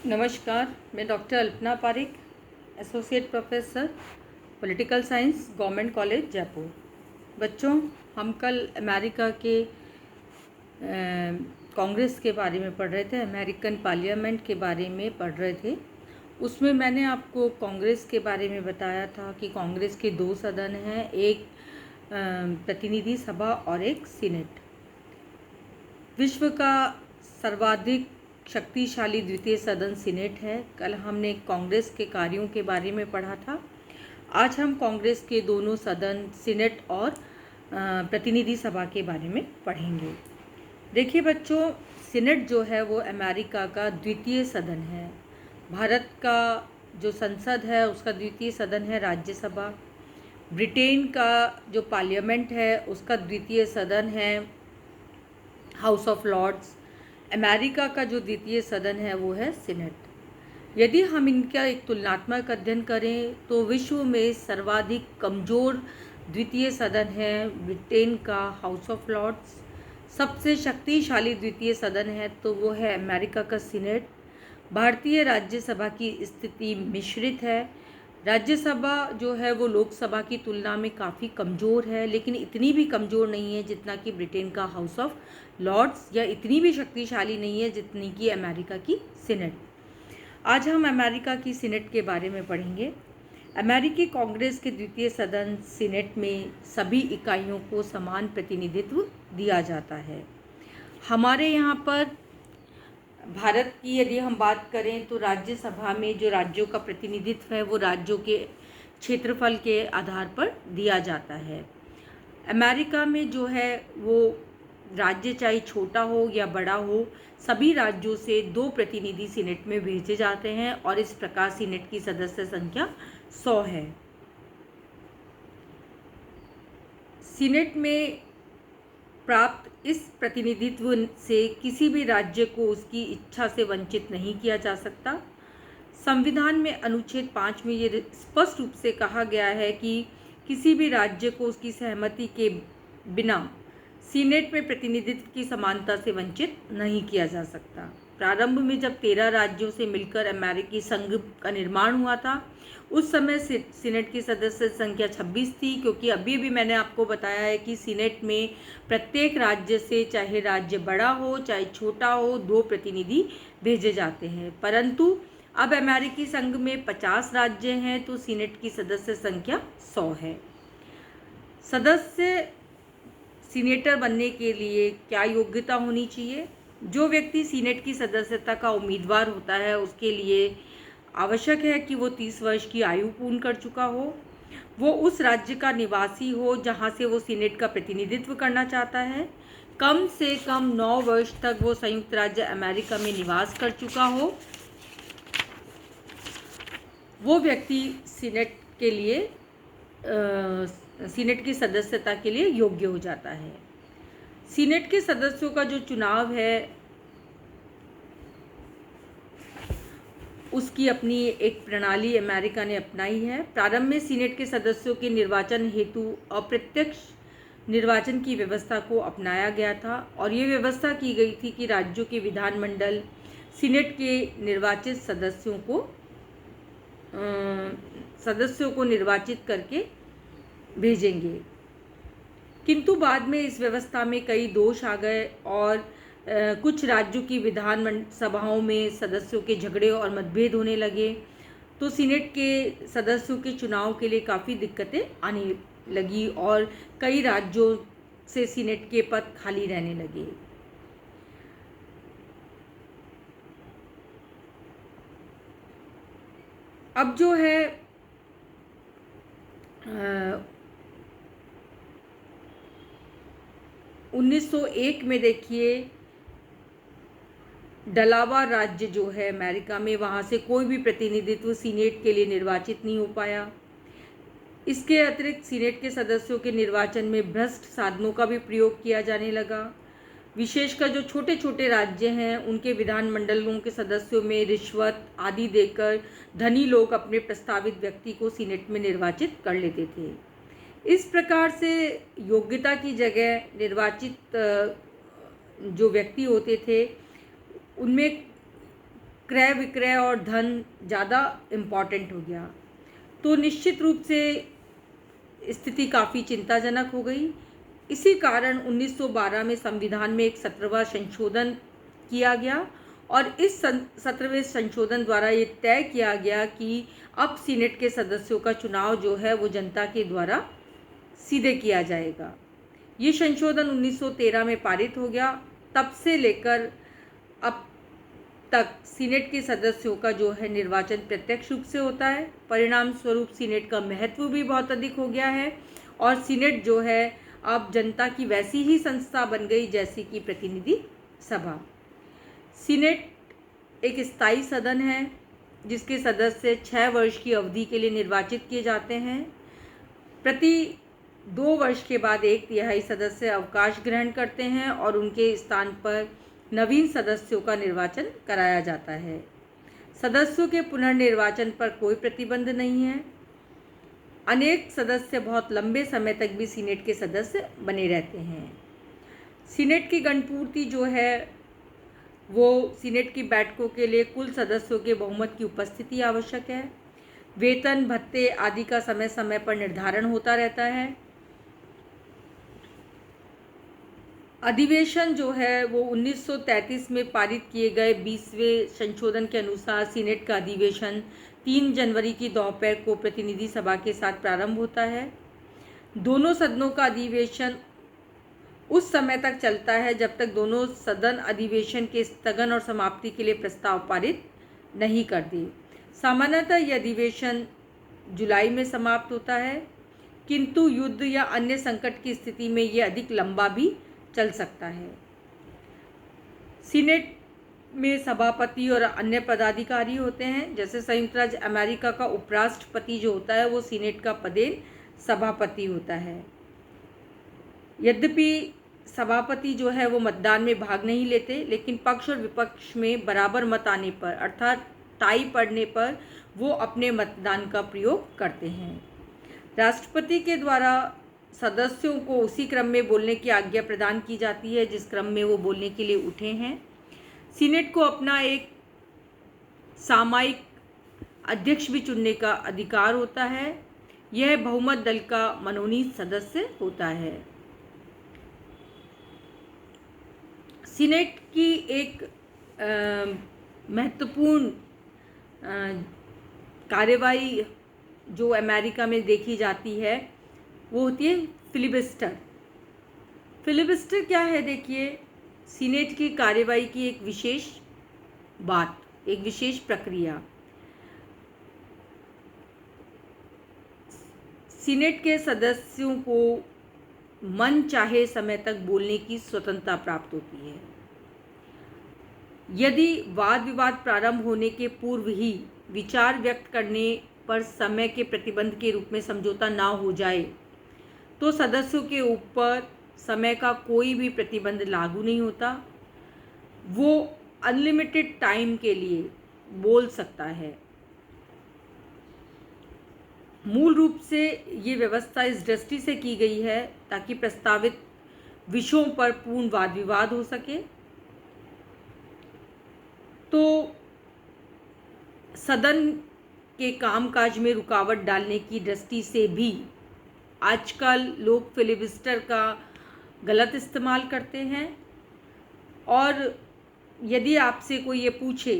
नमस्कार। मैं doctor Alpana Pareek, associate professor political science, government college Jaipur. बच्चों, हम कल अमेरिका के कांग्रेस के बारे में पढ़ रहे थे, अमेरिकन पार्लियामेंट के बारे में पढ़ रहे थे। उसमें मैंने आपको कांग्रेस के बारे में बताया था कि कांग्रेस के दो सदन हैं, एक प्रतिनिधि सभा और एक सीनेट। विश्व का सर्वाधिक शक्तिशाली द्वितीय सदन सीनेट है। कल हमने कांग्रेस के कार्यों के बारे में पढ़ा था। आज हम कांग्रेस के दोनों सदन सीनेट और प्रतिनिधि सभा के बारे में पढ़ेंगे। देखिए बच्चों, सीनेट जो है वो अमेरिका का द्वितीय सदन है। भारत का जो संसद है उसका द्वितीय सदन है राज्यसभा। ब्रिटेन का जो पार्लियामेंट है उसका द्वितीय सदन है हाउस ऑफ लॉर्ड्स। अमेरिका का जो द्वितीय सदन है वो है सीनेट। यदि हम इनका एक तुलनात्मक अध्ययन करें तो विश्व में सर्वाधिक कमज़ोर द्वितीय सदन है ब्रिटेन का हाउस ऑफ लॉर्ड्स। सबसे शक्तिशाली द्वितीय सदन है तो वो है अमेरिका का सीनेट। भारतीय राज्यसभा की स्थिति मिश्रित है। राज्यसभा जो है वो लोकसभा की तुलना में काफ़ी कमज़ोर है, लेकिन इतनी भी कमज़ोर नहीं है जितना कि ब्रिटेन का हाउस ऑफ लॉर्ड्स, या इतनी भी शक्तिशाली नहीं है जितनी कि अमेरिका की सीनेट। आज हम अमेरिका की सीनेट के बारे में पढ़ेंगे। अमेरिकी कांग्रेस के द्वितीय सदन सीनेट में सभी इकाइयों को समान प्रतिनिधित्व दिया जाता है। हमारे यहाँ पर भारत की यदि हम बात करें तो राज्यसभा में जो राज्यों का प्रतिनिधित्व है वो राज्यों के क्षेत्रफल के आधार पर दिया जाता है। अमेरिका में जो है वो राज्य चाहे छोटा हो या बड़ा हो, सभी राज्यों से 2 प्रतिनिधि सीनेट में भेजे जाते हैं और इस प्रकार सीनेट की सदस्य संख्या 100 है। सीनेट में प्राप्त इस प्रतिनिधित्व से किसी भी राज्य को उसकी इच्छा से वंचित नहीं किया जा सकता। संविधान में अनुच्छेद 5 में ये स्पष्ट रूप से कहा गया है कि किसी भी राज्य को उसकी सहमति के बिना सीनेट में प्रतिनिधित्व की समानता से वंचित नहीं किया जा सकता। प्रारंभ में जब 13 राज्यों से मिलकर अमेरिकी संघ का निर्माण हुआ था, उस समय सीनेट की सदस्य संख्या 26 थी, क्योंकि अभी भी मैंने आपको बताया है कि सीनेट में प्रत्येक राज्य से, चाहे राज्य बड़ा हो चाहे छोटा हो, 2 प्रतिनिधि भेजे जाते हैं। परंतु अब अमेरिकी संघ में 50 राज्य हैं तो सीनेट की सदस्य संख्या 100 है। सदस्य सीनेटर बनने के लिए क्या योग्यता होनी चाहिए? जो व्यक्ति सीनेट की सदस्यता का उम्मीदवार होता है उसके लिए आवश्यक है कि वो 30 वर्ष की आयु पूर्ण कर चुका हो, वो उस राज्य का निवासी हो जहां से वो सीनेट का प्रतिनिधित्व करना चाहता है, कम से कम 9 वर्ष तक वो संयुक्त राज्य अमेरिका में निवास कर चुका हो, वो व्यक्ति सीनेट के लिए सीनेट की सदस्यता के लिए योग्य हो जाता है। सीनेट के सदस्यों का जो चुनाव है उसकी अपनी एक प्रणाली अमेरिका ने अपनाई है। प्रारंभ में सीनेट के सदस्यों के निर्वाचन हेतु अप्रत्यक्ष निर्वाचन की व्यवस्था को अपनाया गया था और ये व्यवस्था की गई थी कि राज्यों के विधानमंडल सीनेट के निर्वाचित सदस्यों को निर्वाचित करके भेजेंगे। किंतु बाद में इस व्यवस्था में कई दोष आ गए और कुछ राज्यों की विधान सभाओं में सदस्यों के झगड़े और मतभेद होने लगे, तो सीनेट के सदस्यों के चुनाव के लिए काफ़ी दिक्कतें आने लगी और कई राज्यों से सीनेट के पद खाली रहने लगे। अब जो है 1901 में देखिए डलावा राज्य जो है अमेरिका में, वहाँ से कोई भी प्रतिनिधित्व सीनेट के लिए निर्वाचित नहीं हो पाया। इसके अतिरिक्त सीनेट के सदस्यों के निर्वाचन में भ्रष्ट साधनों का भी प्रयोग किया जाने लगा। विशेषकर जो छोटे छोटे राज्य हैं उनके विधानमंडलों के सदस्यों में रिश्वत आदि देकर धनी लोग अपने प्रस्तावित व्यक्ति को सीनेट में निर्वाचित कर लेते थे। इस प्रकार से योग्यता की जगह निर्वाचित जो व्यक्ति होते थे उनमें क्रय विक्रय और धन ज़्यादा इम्पॉर्टेंट हो गया। तो निश्चित रूप से स्थिति काफ़ी चिंताजनक हो गई। इसी कारण 1912 में संविधान में एक 17वां संशोधन किया गया और इस 17वें संशोधन द्वारा ये तय किया गया कि अब सीनेट के सदस्यों का चुनाव जो है वो जनता के द्वारा सीधे किया जाएगा। ये संशोधन 1913 में पारित हो गया। तब से लेकर अब तक सीनेट के सदस्यों का जो है निर्वाचन प्रत्यक्ष रूप से होता है। परिणाम स्वरूप सीनेट का महत्व भी बहुत अधिक हो गया है और सीनेट जो है अब जनता की वैसी ही संस्था बन गई जैसी कि प्रतिनिधि सभा। सीनेट एक स्थायी सदन है जिसके सदस्य 6 वर्ष की अवधि के लिए निर्वाचित किए जाते हैं। प्रति 2 वर्ष के बाद 1/3 सदस्य अवकाश ग्रहण करते हैं और उनके स्थान पर नवीन सदस्यों का निर्वाचन कराया जाता है। सदस्यों के पुनर्निर्वाचन पर कोई प्रतिबंध नहीं है। अनेक सदस्य बहुत लंबे समय तक भी सीनेट के सदस्य बने रहते हैं। सीनेट की गणपूर्ति जो है वो सीनेट की बैठकों के लिए कुल सदस्यों के बहुमत की उपस्थिति आवश्यक है। वेतन भत्ते आदि का समय समय पर निर्धारण होता रहता है। अधिवेशन जो है वो 1933 में पारित किए गए 20वें संशोधन के अनुसार सीनेट का अधिवेशन 3 जनवरी की दोपहर को प्रतिनिधि सभा के साथ प्रारंभ होता है। दोनों सदनों का अधिवेशन उस समय तक चलता है जब तक दोनों सदन अधिवेशन के स्थगन और समाप्ति के लिए प्रस्ताव पारित नहीं करते। सामान्यतः यह अधिवेशन जुलाई में समाप्त होता है, किंतु युद्ध या अन्य संकट की स्थिति में यह अधिक लंबा भी चल सकता है। सीनेट में सभापति और अन्य पदाधिकारी होते हैं। जैसे संयुक्त राज्य अमेरिका का उपराष्ट्रपति जो होता है वो सीनेट का पदेन सभापति होता है। यद्यपि सभापति जो है वो मतदान में भाग नहीं लेते, लेकिन पक्ष और विपक्ष में बराबर मत आने पर अर्थात टाई पड़ने पर वो अपने मतदान का प्रयोग करते हैं। राष्ट्रपति के द्वारा सदस्यों को उसी क्रम में बोलने की आज्ञा प्रदान की जाती है जिस क्रम में वो बोलने के लिए उठे हैं। सीनेट को अपना एक सामयिक अध्यक्ष भी चुनने का अधिकार होता है। यह बहुमत दल का मनोनीत सदस्य होता है। सीनेट की एक महत्वपूर्ण कार्यवाही जो अमेरिका में देखी जाती है वो होती है फिलिबस्टर। फिलिबस्टर क्या है? देखिए, सीनेट की कार्यवाही की एक विशेष बात, एक विशेष प्रक्रिया। सीनेट के सदस्यों को मन चाहे समय तक बोलने की स्वतंत्रता प्राप्त होती है। यदि वाद विवाद प्रारंभ होने के पूर्व ही विचार व्यक्त करने पर समय के प्रतिबंध के रूप में समझौता ना हो जाए तो सदस्यों के ऊपर समय का कोई भी प्रतिबंध लागू नहीं होता। वो अनलिमिटेड टाइम के लिए बोल सकता है। मूल रूप से ये व्यवस्था इस दृष्टि से की गई है ताकि प्रस्तावित विषयों पर पूर्ण वाद विवाद हो सके। तो सदन के कामकाज में रुकावट डालने की दृष्टि से भी आजकल लोग फिलिबस्टर का गलत इस्तेमाल करते हैं। और यदि आपसे कोई ये पूछे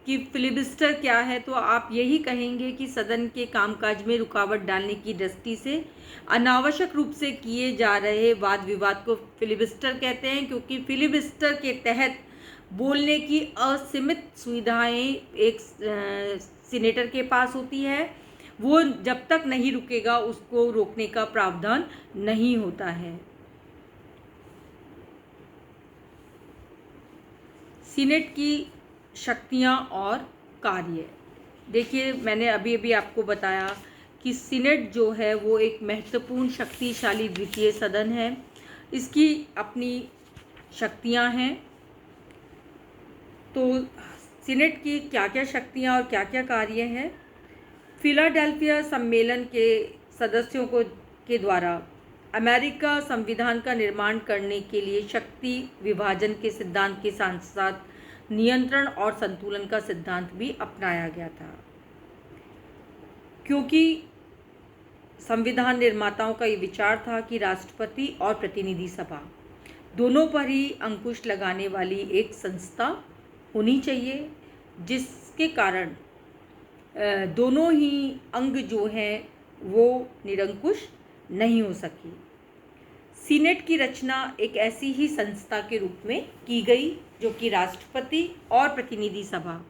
कि फिलिबस्टर क्या है तो आप यही कहेंगे कि सदन के कामकाज में रुकावट डालने की दृष्टि से अनावश्यक रूप से किए जा रहे वाद विवाद को फिलिबस्टर कहते हैं, क्योंकि फिलिबस्टर के तहत बोलने की असीमित सुविधाएं एक सीनेटर के पास होती है। वो जब तक नहीं रुकेगा उसको रोकने का प्रावधान नहीं होता है। सीनेट की शक्तियां और कार्य, देखिए मैंने अभी अभी आपको बताया कि सीनेट जो है वो एक महत्वपूर्ण शक्तिशाली द्वितीय सदन है। इसकी अपनी शक्तियां हैं। तो सीनेट की क्या क्या शक्तियां और क्या क्या कार्य हैं? फिलाडेल्फिया सम्मेलन के सदस्यों के द्वारा अमेरिका संविधान का निर्माण करने के लिए शक्ति विभाजन के सिद्धांत के साथ साथ नियंत्रण और संतुलन का सिद्धांत भी अपनाया गया था, क्योंकि संविधान निर्माताओं का ये विचार था कि राष्ट्रपति और प्रतिनिधि सभा दोनों पर ही अंकुश लगाने वाली एक संस्था होनी चाहिए, जिसके कारण दोनों ही अंग जो हैं वो निरंकुश नहीं हो सकी। सीनेट की रचना एक ऐसी ही संस्था के रूप में की गई जो कि राष्ट्रपति और प्रतिनिधि सभा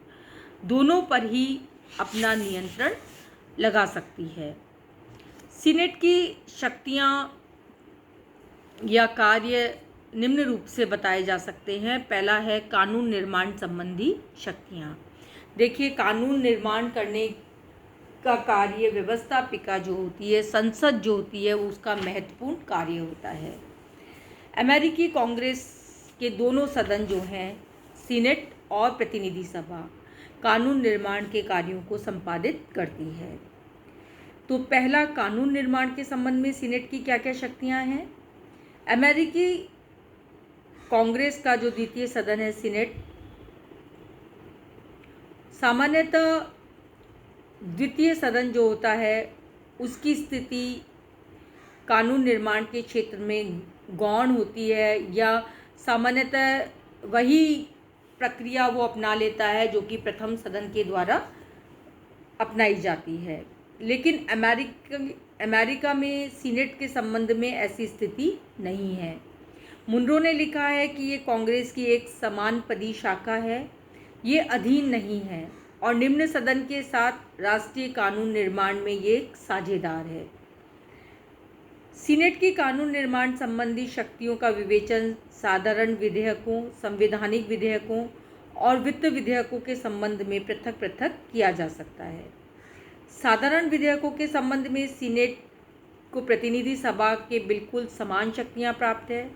दोनों पर ही अपना नियंत्रण लगा सकती है। सीनेट की शक्तियां या कार्य निम्न रूप से बताए जा सकते हैं। पहला है कानून निर्माण संबंधी शक्तियां। देखिए, कानून निर्माण करने का कार्य व्यवस्थापिका जो होती है, संसद जो होती है, उसका महत्वपूर्ण कार्य होता है। अमेरिकी कांग्रेस के दोनों सदन जो हैं, सीनेट और प्रतिनिधि सभा, कानून निर्माण के कार्यों को संपादित करती है। तो पहला, कानून निर्माण के संबंध में सीनेट की क्या क्या शक्तियां हैं। अमेरिकी कांग्रेस का जो द्वितीय सदन है, सीनेट, सामान्यतः द्वितीय सदन जो होता है उसकी स्थिति कानून निर्माण के क्षेत्र में गौण होती है, या सामान्यतः वही प्रक्रिया वो अपना लेता है जो कि प्रथम सदन के द्वारा अपनाई जाती है। लेकिन अमेरिका में सीनेट के संबंध में ऐसी स्थिति नहीं है। मुनरो ने लिखा है कि ये कांग्रेस की एक समानपदी शाखा है, ये अधीन नहीं है और निम्न सदन के साथ राष्ट्रीय कानून निर्माण में ये एक साझेदार है। सीनेट की कानून निर्माण संबंधी शक्तियों का विवेचन साधारण विधेयकों, संवैधानिक विधेयकों और वित्त विधेयकों के संबंध में पृथक पृथक किया जा सकता है। साधारण विधेयकों के संबंध में सीनेट को प्रतिनिधि सभा के बिल्कुल समान शक्तियां प्राप्त है।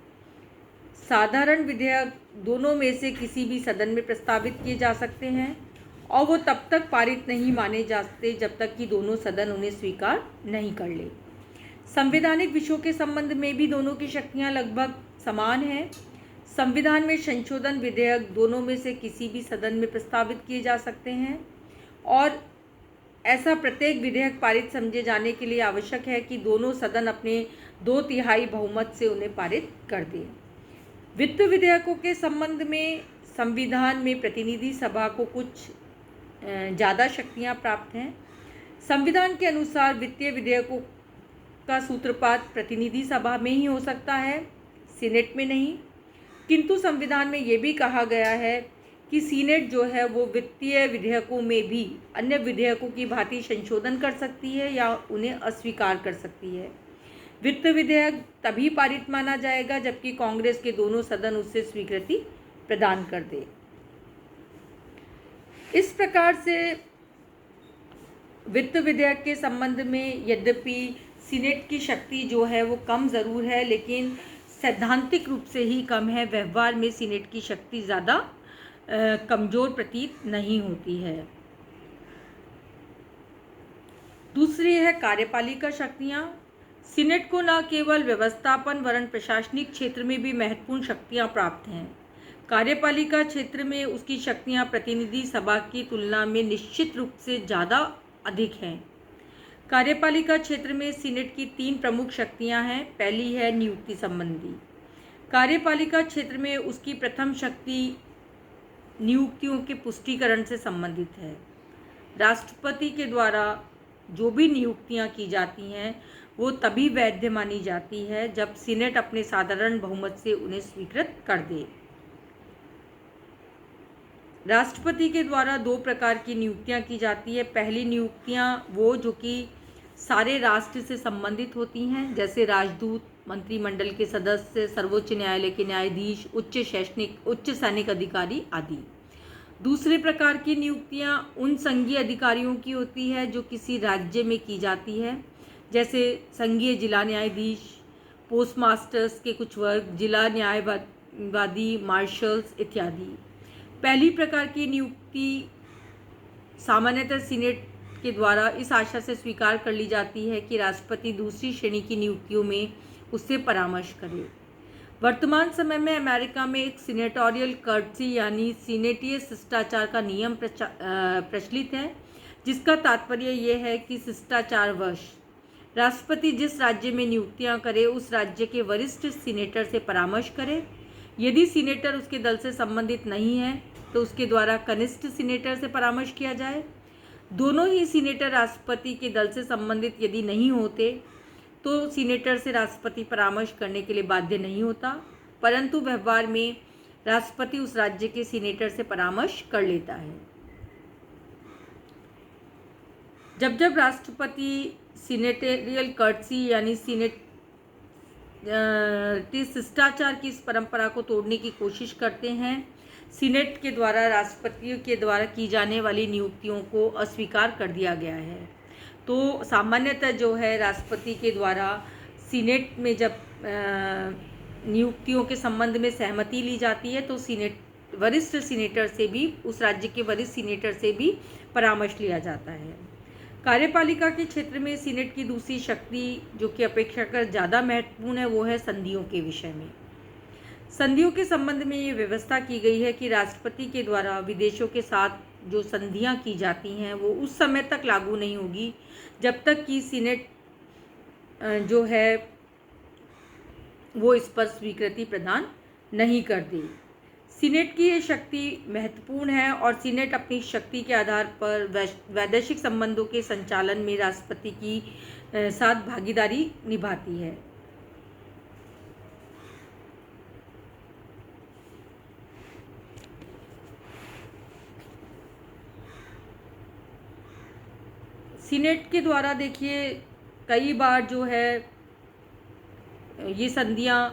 साधारण विधेयक दोनों में से किसी भी सदन में प्रस्तावित किए जा सकते हैं और वो तब तक पारित नहीं माने जाते जब तक कि दोनों सदन उन्हें स्वीकार नहीं कर ले। संवैधानिक विषयों के संबंध में भी दोनों की शक्तियां लगभग समान हैं। संविधान में संशोधन विधेयक दोनों में से किसी भी सदन में प्रस्तावित किए जा सकते हैं और ऐसा प्रत्येक विधेयक पारित समझे जाने के लिए आवश्यक है कि दोनों सदन अपने 2/3 बहुमत से उन्हें पारित कर दें। वित्त विधेयकों के संबंध में संविधान में प्रतिनिधि सभा को कुछ ज़्यादा शक्तियां प्राप्त हैं। संविधान के अनुसार वित्तीय विधेयकों का सूत्रपात प्रतिनिधि सभा में ही हो सकता है, सीनेट में नहीं। किंतु संविधान में ये भी कहा गया है कि सीनेट जो है वो वित्तीय विधेयकों में भी अन्य विधेयकों की भांति संशोधन कर सकती है या उन्हें अस्वीकार कर सकती है। वित्त विधेयक तभी पारित माना जाएगा जबकि कांग्रेस के दोनों सदन उससे स्वीकृति प्रदान कर दे। इस प्रकार से वित्त विधेयक के संबंध में यद्यपि सीनेट की शक्ति जो है वो कम ज़रूर है, लेकिन सैद्धांतिक रूप से ही कम है। व्यवहार में सीनेट की शक्ति ज़्यादा कमज़ोर प्रतीत नहीं होती है। दूसरी है कार्यपालिका शक्तियाँ। सीनेट को न केवल व्यवस्थापन वरन प्रशासनिक क्षेत्र में भी महत्वपूर्ण शक्तियाँ प्राप्त हैं। कार्यपालिका क्षेत्र में उसकी शक्तियाँ प्रतिनिधि सभा की तुलना में निश्चित रूप से ज़्यादा अधिक हैं। कार्यपालिका क्षेत्र में सीनेट की 3 प्रमुख शक्तियाँ हैं। पहली है नियुक्ति संबंधी। कार्यपालिका क्षेत्र में उसकी प्रथम शक्ति नियुक्तियों के पुष्टिकरण से संबंधित है। राष्ट्रपति के द्वारा जो भी नियुक्तियां की जाती हैं वो तभी वैध मानी जाती है जब सीनेट अपने साधारण बहुमत से उन्हें स्वीकृत कर दे। राष्ट्रपति के द्वारा 2 प्रकार की नियुक्तियां की जाती है। पहली नियुक्तियां वो जो कि सारे राष्ट्र से संबंधित होती हैं, जैसे राजदूत, मंत्रिमंडल के सदस्य, सर्वोच्च न्यायालय के न्यायाधीश, उच्च सैनिक अधिकारी आदि। दूसरे प्रकार की नियुक्तियां उन संघीय अधिकारियों की होती है जो किसी राज्य में की जाती है, जैसे संघीय जिला न्यायाधीश, पोस्टमास्टर्स के कुछ वर्ग, जिला न्यायवादी, मार्शल्स इत्यादि। पहली प्रकार की नियुक्ति सामान्यतः सीनेट के द्वारा इस आशा से स्वीकार कर ली जाती है कि राष्ट्रपति दूसरी श्रेणी की नियुक्तियों में उससे परामर्श करे। वर्तमान समय में अमेरिका में एक सीनेटोरियल कर्टसी यानी सीनेटीय शिष्टाचार का नियम प्रचलित है, जिसका तात्पर्य यह है कि शिष्टाचारवश राष्ट्रपति जिस राज्य में नियुक्तियां करे उस राज्य के वरिष्ठ सीनेटर से परामर्श करे। यदि सीनेटर उसके दल से संबंधित नहीं है तो उसके द्वारा कनिष्ठ सीनेटर से परामर्श किया जाए। दोनों ही सीनेटर राष्ट्रपति के दल से संबंधित यदि नहीं होते तो सीनेटर से राष्ट्रपति परामर्श करने के लिए बाध्य नहीं होता, परंतु व्यवहार में राष्ट्रपति उस राज्य के सीनेटर से परामर्श कर लेता है। जब जब राष्ट्रपति सीनेटेरियल कर्टसी यानी शिष्टाचार की इस परंपरा को तोड़ने की कोशिश करते हैं, सीनेट के द्वारा राष्ट्रपति के द्वारा की जाने वाली नियुक्तियों को अस्वीकार कर दिया गया है। तो सामान्यतः जो है राष्ट्रपति के द्वारा सीनेट में जब नियुक्तियों के संबंध में सहमति ली जाती है तो वरिष्ठ सीनेटर से भी, उस राज्य के वरिष्ठ सीनेटर से भी परामर्श लिया जाता है। कार्यपालिका के क्षेत्र में सीनेट की दूसरी शक्ति जो कि अपेक्षाकृत ज़्यादा महत्वपूर्ण है वो है संधियों के विषय में। संधियों के संबंध में ये व्यवस्था की गई है कि राष्ट्रपति के द्वारा विदेशों के साथ जो संधियां की जाती हैं वो उस समय तक लागू नहीं होगी जब तक कि सीनेट जो है वो इस पर स्वीकृति प्रदान नहीं कर दी। सीनेट की ये शक्ति महत्वपूर्ण है और सीनेट अपनी शक्ति के आधार पर वैदेशिक संबंधों के संचालन में राष्ट्रपति की साथ भागीदारी निभाती है। सीनेट के द्वारा देखिए कई बार जो है ये संधियां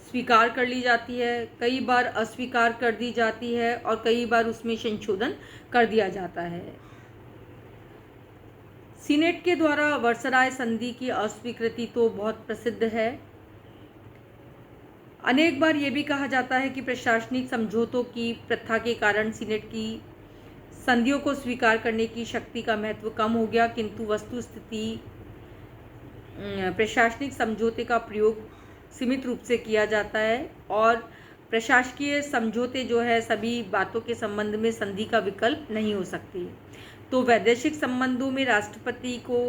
स्वीकार कर ली जाती है, कई बार अस्वीकार कर दी जाती है और कई बार उसमें संशोधन कर दिया जाता है। सीनेट के द्वारा वर्सराय संधि की अस्वीकृति तो बहुत प्रसिद्ध है। अनेक बार ये भी कहा जाता है कि प्रशासनिक समझौतों की प्रथा के कारण सीनेट की संधियों को स्वीकार करने की शक्ति का महत्व कम हो गया, किंतु वस्तुस्थिति प्रशासनिक समझौते का प्रयोग सीमित रूप से किया जाता है और प्रशासकीय समझौते जो है सभी बातों के संबंध में संधि का विकल्प नहीं हो सकती। तो वैदेशिक संबंधों में राष्ट्रपति को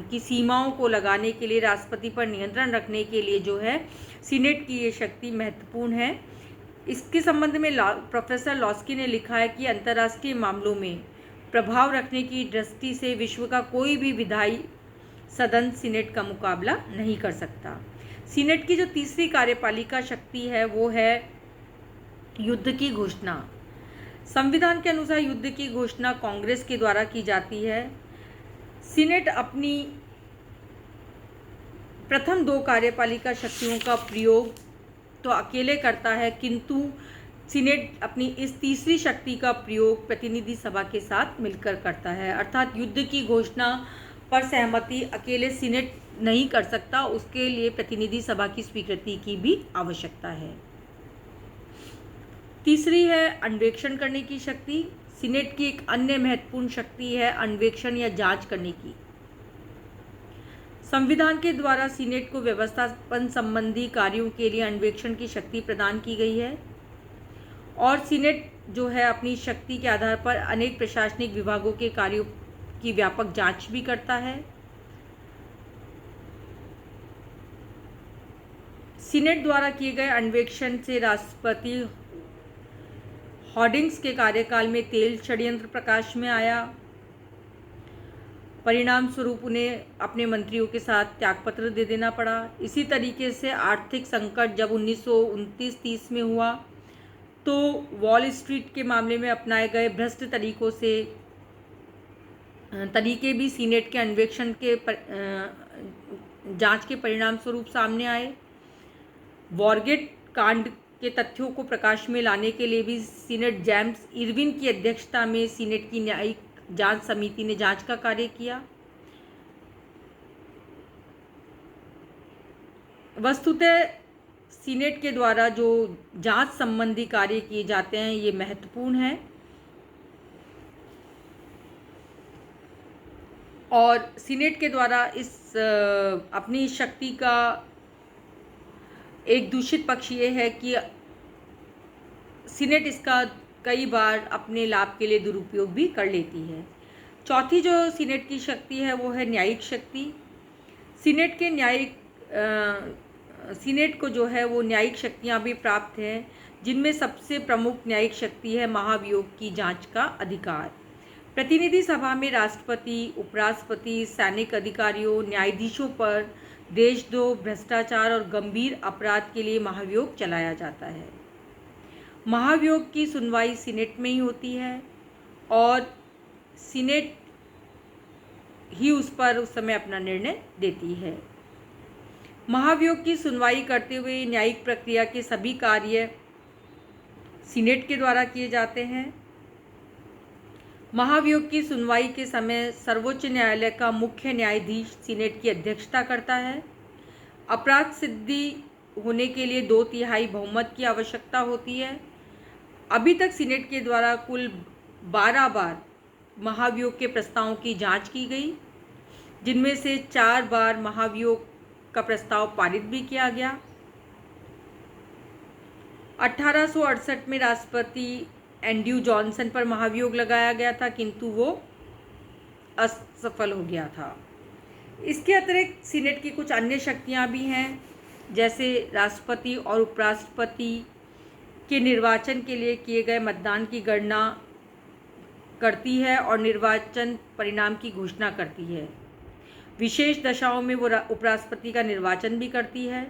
की सीमाओं को लगाने के लिए, राष्ट्रपति पर नियंत्रण रखने के लिए जो है सीनेट की ये शक्ति महत्वपूर्ण है। इसके संबंध में प्रोफेसर लॉस्की ने लिखा है कि अंतर्राष्ट्रीय मामलों में प्रभाव रखने की दृष्टि से विश्व का कोई भी विधायी सदन सीनेट का मुकाबला नहीं कर सकता। सीनेट की जो तीसरी कार्यपालिका शक्ति है वो है युद्ध की घोषणा। संविधान के अनुसार युद्ध की घोषणा कांग्रेस के द्वारा की जाती है। सीनेट अपनी प्रथम दो कार्यपालिका शक्तियों का प्रयोग तो अकेले करता है, किंतु सीनेट अपनी इस तीसरी शक्ति का प्रयोग प्रतिनिधि सभा के साथ मिलकर करता है। अर्थात युद्ध की घोषणा पर सहमति अकेले सीनेट नहीं कर सकता, उसके लिए प्रतिनिधि सभा की स्वीकृति की भी आवश्यकता है। तीसरी है अन्वेषण करने की शक्ति। सीनेट की एक अन्य महत्वपूर्ण शक्ति है अन्वेषण या जांच करने की। संविधान के द्वारा सीनेट को व्यवस्थापन संबंधी कार्यों के लिए अन्वेषण की शक्ति प्रदान की गई है और सीनेट जो है अपनी शक्ति के आधार पर अनेक प्रशासनिक विभागों के कार्यों की व्यापक जांच भी करता है। सीनेट द्वारा किए गए अन्वेषण से राष्ट्रपति हॉर्डिंग्स के कार्यकाल में तेल षड्यंत्र प्रकाश में आया। परिणाम स्वरूप उन्हें अपने मंत्रियों के साथ त्यागपत्र दे देना पड़ा। इसी तरीके से आर्थिक संकट जब 1929-30 में हुआ तो वॉल स्ट्रीट के मामले में अपनाए गए भ्रष्ट तरीके भी सीनेट के अन्वेषण के जांच के परिणाम स्वरूप सामने आए। वॉरगेट कांड के तथ्यों को प्रकाश में लाने के लिए भी सीनेट जेम्स इरविन की अध्यक्षता में सीनेट की न्यायिक जांच समिति ने जांच का कार्य किया। वस्तुतः सीनेट के द्वारा जो जांच संबंधी कार्य किए जाते हैं ये महत्वपूर्ण है और सीनेट के द्वारा इस अपनी शक्ति का एक दूषित पक्ष ये है कि सीनेट इसका कई बार अपने लाभ के लिए दुरुपयोग भी कर लेती है। चौथी जो सीनेट की शक्ति है वो है न्यायिक शक्ति। सीनेट को जो है वो न्यायिक शक्तियाँ भी प्राप्त हैं, जिनमें सबसे प्रमुख न्यायिक शक्ति है महाभियोग की जांच का अधिकार। प्रतिनिधि सभा में राष्ट्रपति, उपराष्ट्रपति, सैनिक अधिकारियों, न्यायाधीशों पर देशद्रोह, भ्रष्टाचार और गंभीर अपराध के लिए महाभियोग चलाया जाता है। महाभियोग की सुनवाई सीनेट में ही होती है और सीनेट ही उस समय अपना निर्णय देती है। महाभियोग की सुनवाई करते हुए न्यायिक प्रक्रिया के सभी कार्य सीनेट के द्वारा किए जाते हैं। महाभियोग की सुनवाई के समय सर्वोच्च न्यायालय का मुख्य न्यायाधीश सीनेट की अध्यक्षता करता है। अपराध सिद्धि होने के लिए 2/3 बहुमत की आवश्यकता होती है। अभी तक सीनेट के द्वारा कुल 12 बार महाभियोग के प्रस्तावों की जांच की गई, जिनमें से 4 बार महाभियोग का प्रस्ताव पारित भी किया गया। 1868 में राष्ट्रपति एंड्रयू जॉनसन पर महाभियोग लगाया गया था, किंतु वो असफल हो गया था। इसके अतिरिक्त सीनेट की कुछ अन्य शक्तियां भी हैं, जैसे राष्ट्रपति और उपराष्ट्रपति के निर्वाचन के लिए किए गए मतदान की गणना करती है और निर्वाचन परिणाम की घोषणा करती है। विशेष दशाओं में वो उपराष्ट्रपति का निर्वाचन भी करती है।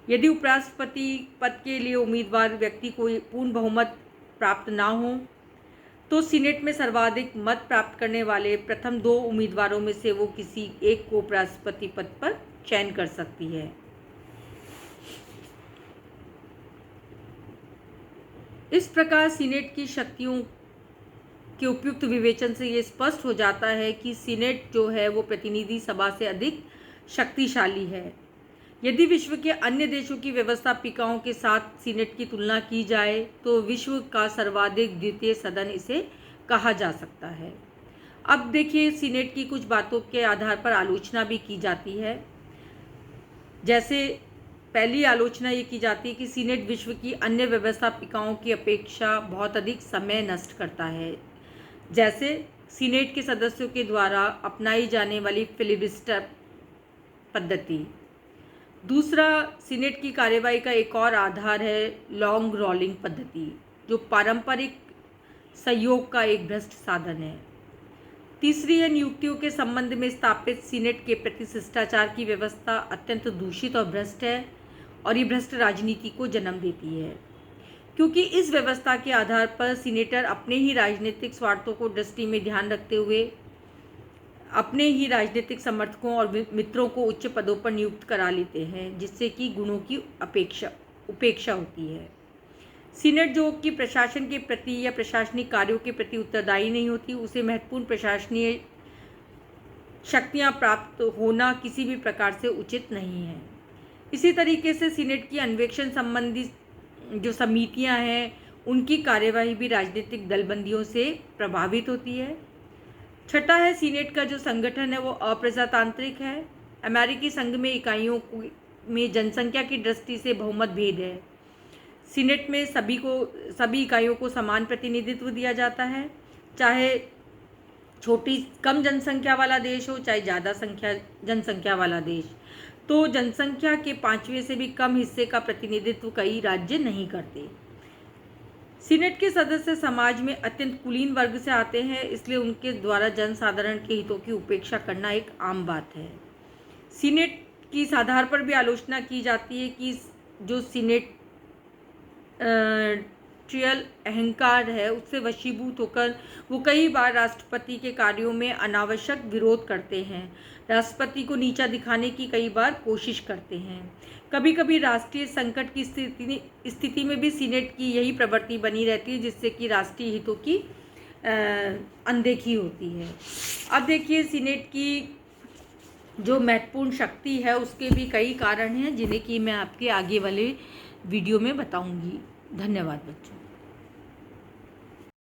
यदि उपराष्ट्रपति पद के लिए उम्मीदवार व्यक्ति को पूर्ण बहुमत प्राप्त ना हो तो सीनेट में सर्वाधिक मत प्राप्त करने वाले प्रथम 2 उम्मीदवारों में से वो किसी एक को उपराष्ट्रपति पद पर चयन कर सकती है। इस प्रकार सीनेट की शक्तियों के उपयुक्त विवेचन से ये स्पष्ट हो जाता है कि सीनेट जो है वो प्रतिनिधि सभा से अधिक शक्तिशाली है। यदि विश्व के अन्य देशों की व्यवस्थापिकाओं के साथ सीनेट की तुलना की जाए तो विश्व का सर्वाधिक द्वितीय सदन इसे कहा जा सकता है। अब देखिए, सीनेट की कुछ बातों के आधार पर आलोचना भी की जाती है। जैसे पहली आलोचना ये की जाती है कि सीनेट विश्व की अन्य व्यवस्थापिकाओं की अपेक्षा बहुत अधिक समय नष्ट करता है। जैसे सीनेट के सदस्यों के द्वारा अपनाई जाने वाली फिलिबस्टर पद्धति। दूसरा, सीनेट की कार्यवाही का एक और आधार है लॉन्ग रोलिंग पद्धति, जो पारंपरिक सहयोग का एक भ्रष्ट साधन है। तीसरी है नियुक्तियों के संबंध में स्थापित सीनेट के प्रति शिष्टाचार की व्यवस्था अत्यंत दूषित और भ्रष्ट है और ये भ्रष्ट राजनीति को जन्म देती है, क्योंकि इस व्यवस्था के आधार पर सीनेटर अपने ही राजनीतिक स्वार्थों को दृष्टि में ध्यान रखते हुए अपने ही राजनीतिक समर्थकों और मित्रों को उच्च पदों पर नियुक्त करा लेते हैं, जिससे कि गुणों की उपेक्षा होती है। सीनेट जो कि प्रशासन के प्रति या प्रशासनिक कार्यों के प्रति उत्तरदायी नहीं होती, उसे महत्वपूर्ण प्रशासनीय शक्तियां प्राप्त होना किसी भी प्रकार से उचित नहीं है। इसी तरीके से सीनेट की अन्वेषण संबंधी जो समितियां हैं, उनकी कार्यवाही भी राजनीतिक दलबंदियों से प्रभावित होती है। छठा है, सीनेट का जो संगठन है वो अप्रजातांत्रिक है। अमेरिकी संघ में इकाइयों में जनसंख्या की दृष्टि से बहुमत भेद है। सीनेट में सभी इकाइयों को समान प्रतिनिधित्व दिया जाता है, चाहे कम जनसंख्या वाला देश हो चाहे ज़्यादा जनसंख्या वाला देश। तो जनसंख्या के 5वें से भी कम हिस्से का प्रतिनिधित्व कई राज्य नहीं करते। सीनेट के सदस्य समाज में अत्यंत कुलीन वर्ग से आते हैं, इसलिए उनके द्वारा जनसाधारण के हितों की उपेक्षा करना एक आम बात है। सीनेट की इस आधार पर भी आलोचना की जाती है कि जो सीनेट्रियल अहंकार है उससे वशीभूत होकर वो कई बार राष्ट्रपति के कार्यों में अनावश्यक विरोध करते हैं, राष्ट्रपति को नीचा दिखाने की कई बार कोशिश करते हैं। कभी कभी राष्ट्रीय संकट की स्थिति में भी सीनेट की यही प्रवृत्ति बनी रहती है, जिससे कि राष्ट्रीय हितों की अनदेखी होती है। अब देखिए, सीनेट की जो महत्वपूर्ण शक्ति है उसके भी कई कारण हैं, जिन्हें कि मैं आपके आगे वाले वीडियो में बताऊंगी। धन्यवाद बच्चों।